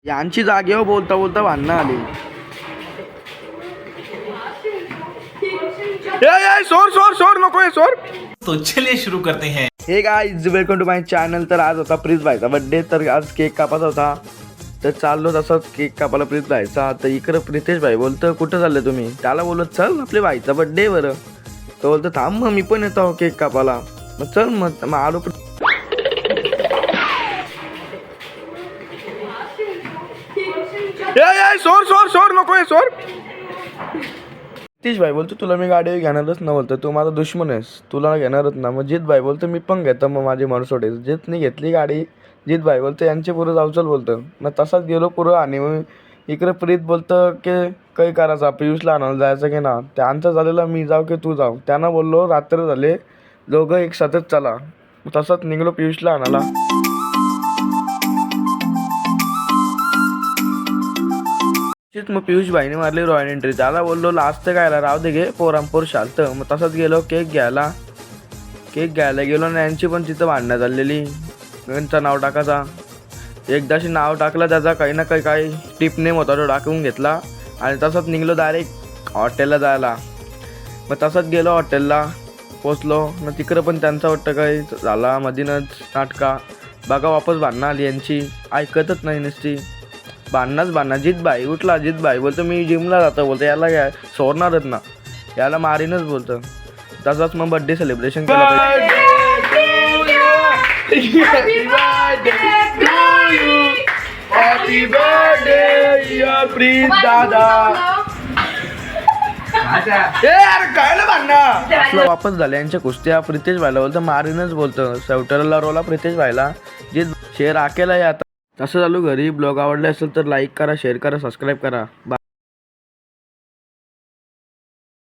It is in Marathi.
यांची जागेवर बोलता बोलता भांडणं आली. सोर सोर सोर नको सोर. तो चलिए शुरू करते हैं. Hey guys welcome to my channel. तर आज होता प्रिन्स भाईचा बर्थडे. तर आज केक कापायचा होता. तर चाललो तसंच केक कापायला प्रिन्स भाईचा. तर इकडं प्रितेश भाई बोलतं कुठं चाललं तुम्ही. त्याला बोलत चल आपल्या भाईचा बर्थडे बरं. तो बोलतो थांब मग मी पण येतो केक कापायला. मग चल मग आलो. सोर सोर सोर नको सोर. प्रितेश भाई बोलतो तुला मी गाडी घेणारच ना. बोलतो तू माझा दुश्मन आहेस, तुला घेणारच ना. मग जित भाई बोलतो मी पण घेतो मग माझी मर्सिडीज. जितने घेतली गाडी. जित भाई बोलतो यांचे पुरं जाऊ चल बोलतं. मग तसाच गेलो पुरं. आणि मग इकडे प्रीत बोलतं की काही करायचा पियुषला आणायला जायचं की ना. त्यांचं झालेलं मी जाऊ की तू जाऊ. त्यांना बोललो रात्र झाले दोघं एक साथच चला. तसंच निघलो पियुषला आणायला. मग पियुष भाईने मारली रॉयल एंट्री. त्याला बोललो लास्ट काय राव दे घे पोरांपोर शालतं. मग तसंच गेलो केक घ्यायला गेलो आणि यांची पण तिथं भांडण्यात झालेली. त्यांचं नाव टाकायचा. एकदाशी नाव टाकलं त्याचा काही ना काही टिप नेम होता तो टाकून घेतला. आणि तसंच निघलो डायरेक्ट हॉटेलला जायला. मग तसंच गेलो हॉटेलला पोचलो. मग तिकडं पण त्यांचा वाटतं काही झाला मधीनच नाटका. बघा वापस भांडणं आली यांची. ऐकतच नाही नुसती भांडणं. जित भाई उठला. जित भाई बोलतो मी जिमला जातो बोलतो. याला काय सोडणारच ना, याला मारीनच बोलतं. तसाच मग बर्थडे सेलिब्रेशन केलं पाहिजे. वापस झाले यांच्या कुस्त्या. प्रितेश भाईला बोलतं मारीनच बोलतं. शेवटरला रोला प्रितेश भाईला. जित शेअर आकेला आता. तसं चालू घरी. ब्लॉग आवडला असेल तर लाईक करा, शेअर करा, सबस्क्राईब करा.